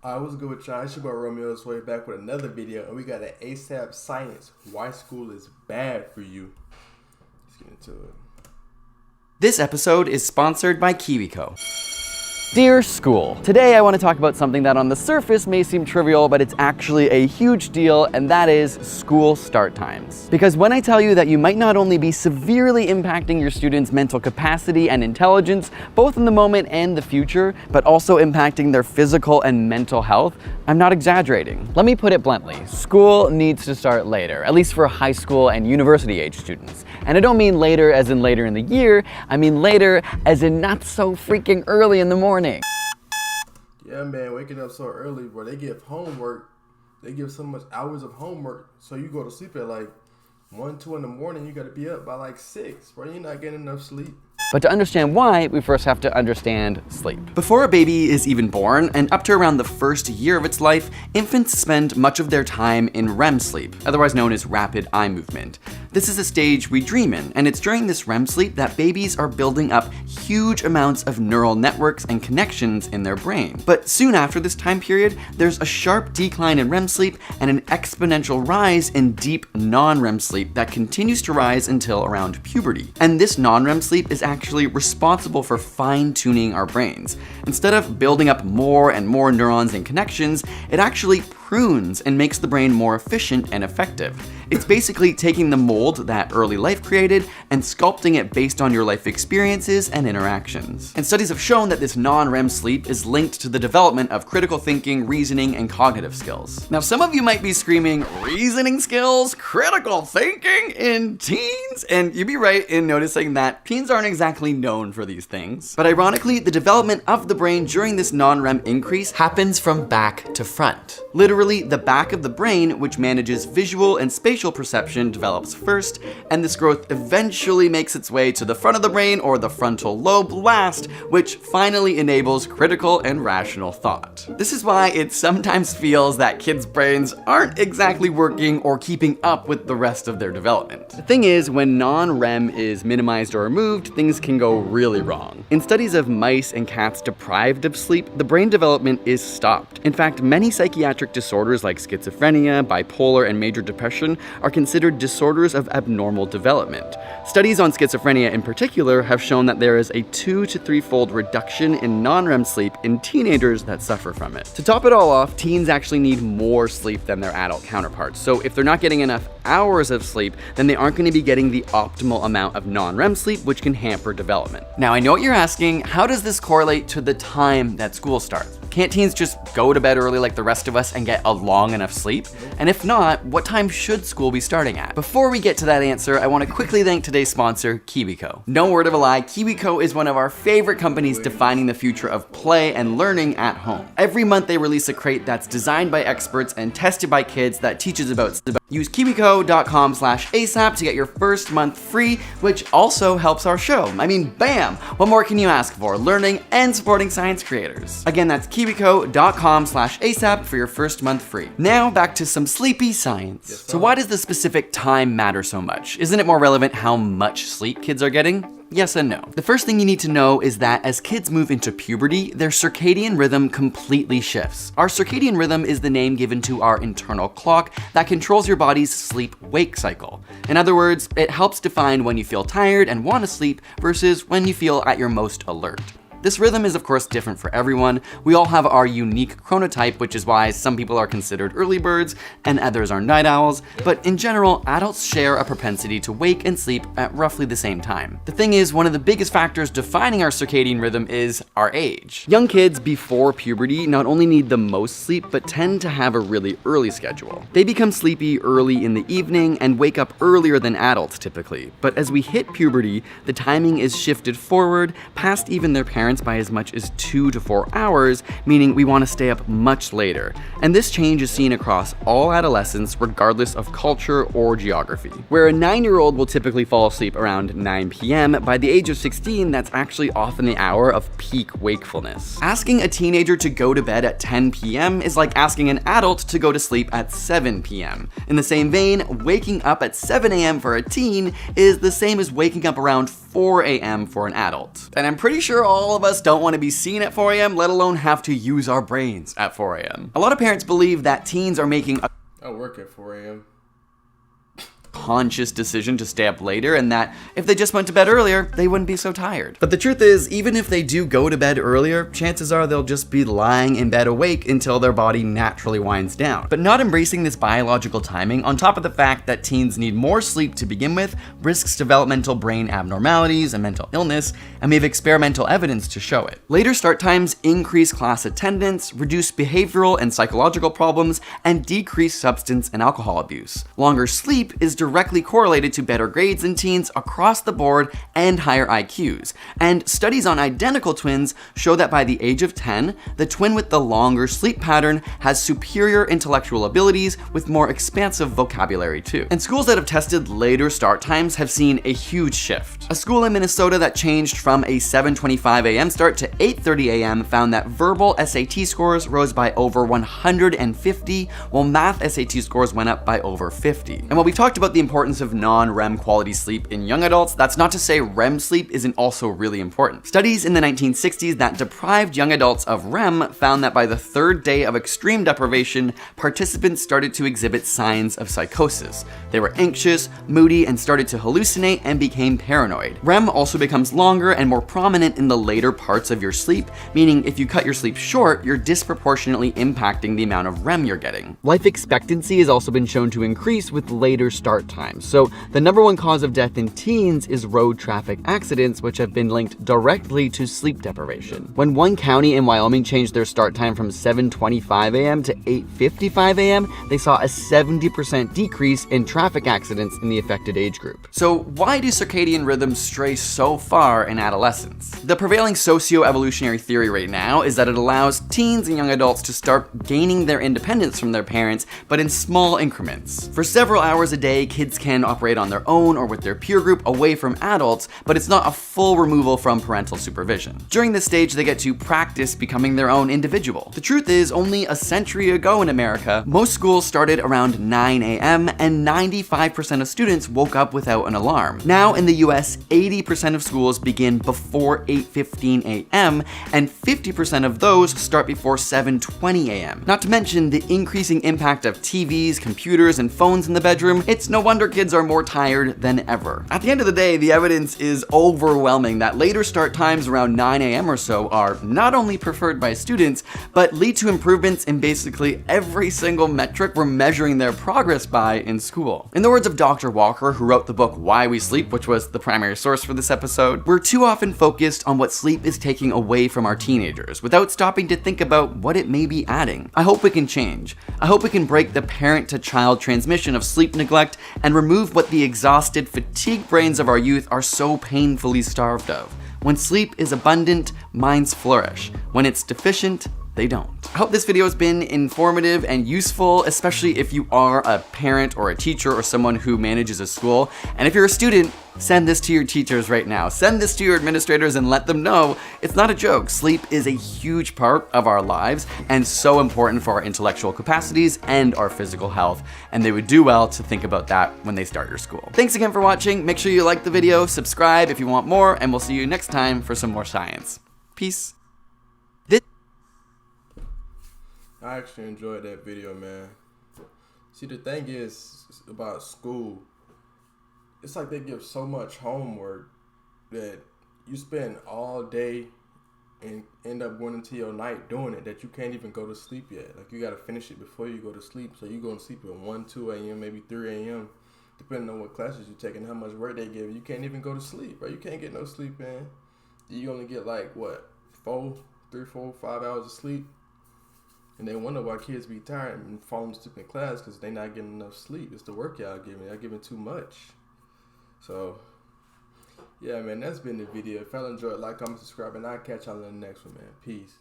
I was good with y'all. It's your boy Romeo's way back with another video, and we got an ASAP Science. Why school is bad for you. Let's get into it. This episode is sponsored by KiwiCo. Dear school, today I want to talk about something that on the surface may seem trivial, but it's actually a huge deal, and that is school start times. Because when I tell you that you might not only be severely impacting your students' mental capacity and intelligence, both in the moment and the future, but also impacting their physical and mental health, I'm not exaggerating. Let me put it bluntly, school needs to start later, at least for high school and university age students. And I don't mean later as in later in the year, I mean later as in not so freaking early in the morning. Yeah, man, waking up so early, bro. They give homework. They give so much hours of homework, so you go to sleep at like 1, 2 in the morning. You got to be up by like 6, bro. You're not getting enough sleep. But to understand why, we first have to understand sleep. Before a baby is even born, and up to around the first year of its life, infants spend much of their time in REM sleep, otherwise known as rapid eye movement. This is a stage we dream in, and it's during this REM sleep that babies are building up huge amounts of neural networks and connections in their brain. But soon after this time period, there's a sharp decline in REM sleep and an exponential rise in deep non-REM sleep that continues to rise until around puberty. And this non-REM sleep is actually responsible for fine-tuning our brains. Instead of building up more and more neurons and connections, it actually prunes and makes the brain more efficient and effective. It's basically taking the mold that early life created and sculpting it based on your life experiences and interactions. And studies have shown that this non-REM sleep is linked to the development of critical thinking, reasoning, and cognitive skills. Now, some of you might be screaming, reasoning skills, critical thinking in teens? And you'd be right in noticing that teens aren't exactly known for these things. But ironically, the development of the brain during this non-REM increase happens from back to front. Literally, the back of the brain, which manages visual and spatial perception, develops first, and this growth eventually makes its way to the front of the brain, or the frontal lobe, last, which finally enables critical and rational thought. This is why it sometimes feels that kids' brains aren't exactly working or keeping up with the rest of their development. The thing is, when non-REM is minimized or removed, things can go really wrong. In studies of mice and cats deprived of sleep, the brain development is stopped. In fact, many psychiatric disorders like schizophrenia, bipolar, and major depression are considered disorders of abnormal development. Studies on schizophrenia in particular have shown that there is a 2 to 3-fold reduction in non-REM sleep in teenagers that suffer from it. To top it all off, teens actually need more sleep than their adult counterparts. So if they're not getting enough hours of sleep, then they aren't going to be getting the optimal amount of non-REM sleep, which can hamper development. Now, I know what you're asking, how does this correlate to the time that school starts? Can't teens just go to bed early like the rest of us and get a long enough sleep? And if not, what time should school be starting at? Before we get to that answer, I want to quickly thank today's sponsor, KiwiCo. No word of a lie, KiwiCo is one of our favorite companies defining the future of play and learning at home. Every month they release a crate that's designed by experts and tested by kids that teaches about. Use kiwico.com/asap to get your first month free, which also helps our show. I mean, bam! What more can you ask for? Learning and supporting science creators. Again, that's kiwico.com/asap for your first month free. Now back to some sleepy science. So why does the specific time matter so much? Isn't it more relevant how much sleep kids are getting? Yes and no. The first thing you need to know is that as kids move into puberty, their circadian rhythm completely shifts. Our circadian rhythm is the name given to our internal clock that controls your body's sleep-wake cycle. In other words, it helps define when you feel tired and want to sleep versus when you feel at your most alert. This rhythm is of course different for everyone. We all have our unique chronotype, which is why some people are considered early birds and others are night owls, but in general, adults share a propensity to wake and sleep at roughly the same time. The thing is, one of the biggest factors defining our circadian rhythm is our age. Young kids before puberty not only need the most sleep, but tend to have a really early schedule. They become sleepy early in the evening and wake up earlier than adults typically. But as we hit puberty, the timing is shifted forward past even their parents by as much as 2 to 4 hours, meaning we want to stay up much later. And this change is seen across all adolescents regardless of culture or geography. Where a 9-year-old will typically fall asleep around 9 p.m., by the age of 16, that's actually often the hour of peak wakefulness. Asking a teenager to go to bed at 10 p.m. is like asking an adult to go to sleep at 7 p.m. In the same vein, waking up at 7 a.m. for a teen is the same as waking up around 4 a.m. for an adult. And I'm pretty sure all of us don't want to be seen at 4 a.m., let alone have to use our brains at 4 a.m. A lot of parents believe that teens are making I work at 4 a.m. conscious decision to stay up later, and that if they just went to bed earlier, they wouldn't be so tired. But the truth is, even if they do go to bed earlier, chances are they'll just be lying in bed awake until their body naturally winds down. But not embracing this biological timing, on top of the fact that teens need more sleep to begin with, risks developmental brain abnormalities and mental illness, and we have experimental evidence to show it. Later start times increase class attendance, reduce behavioral and psychological problems, and decrease substance and alcohol abuse. Longer sleep is directly correlated to better grades in teens across the board and higher IQs. And studies on identical twins show that by the age of 10, the twin with the longer sleep pattern has superior intellectual abilities with more expansive vocabulary too. And schools that have tested later start times have seen a huge shift. A school in Minnesota that changed from a 7:25 a.m. start to 8:30 a.m. found that verbal SAT scores rose by over 150, while math SAT scores went up by over 50. And while we've talked about the importance of non-REM quality sleep in young adults, that's not to say REM sleep isn't also really important. Studies in the 1960s that deprived young adults of REM found that by the third day of extreme deprivation, participants started to exhibit signs of psychosis. They were anxious, moody, and started to hallucinate and became paranoid. REM also becomes longer and more prominent in the later parts of your sleep, meaning if you cut your sleep short, you're disproportionately impacting the amount of REM you're getting. Life expectancy has also been shown to increase with later start times. So the number one cause of death in teens is road traffic accidents, which have been linked directly to sleep deprivation. When one county in Wyoming changed their start time from 7:25 a.m. to 8:55 a.m., they saw a 70% decrease in traffic accidents in the affected age group. So why do circadian rhythms stray so far in adolescence? The prevailing socio-evolutionary theory right now is that it allows teens and young adults to start gaining their independence from their parents, but in small increments. For several hours a day, kids can operate on their own or with their peer group away from adults, but it's not a full removal from parental supervision. During this stage, they get to practice becoming their own individual. The truth is, only a century ago in America, most schools started around 9 a.m. and 95% of students woke up without an alarm. Now in the US, 80% of schools begin before 8:15 a.m. and 50% of those start before 7:20 a.m. Not to mention the increasing impact of TVs, computers, and phones in the bedroom. It's no wonder kids are more tired than ever. At the end of the day, the evidence is overwhelming that later start times around 9 a.m. or so are not only preferred by students, but lead to improvements in basically every single metric we're measuring their progress by in school. In the words of Dr. Walker, who wrote the book Why We Sleep, which was the primary source for this episode, we're too often focused on what sleep is taking away from our teenagers without stopping to think about what it may be adding. I hope we can change. I hope we can break the parent-to-child transmission of sleep neglect and remove what the exhausted, fatigued brains of our youth are so painfully starved of. When sleep is abundant, minds flourish. When it's deficient, they don't. I hope this video has been informative and useful, especially if you are a parent or a teacher or someone who manages a school. And if you're a student, send this to your teachers right now. Send this to your administrators and let them know it's not a joke. Sleep is a huge part of our lives and so important for our intellectual capacities and our physical health. And they would do well to think about that when they start your school. Thanks again for watching. Make sure you like the video, subscribe if you want more, and we'll see you next time for some more science. Peace. I actually enjoyed that video, man. See, the thing is about school, it's like they give so much homework that you spend all day and end up going into your night doing it that you can't even go to sleep yet. Like, you got to finish it before you go to sleep. So you go to sleep at 1, 2 a.m., maybe 3 a.m., depending on what classes you take and how much work they give you. You can't even go to sleep, bro. You can't get no sleep in. You only get like, what, 3, 4, 5 hours of sleep? And they wonder why kids be tired and falling asleep in class because they not getting enough sleep. It's the work y'all giving. Y'all giving too much. So, yeah, man, that's been the video. If y'all enjoyed, like, comment, subscribe, and I'll catch y'all in the next one, man. Peace.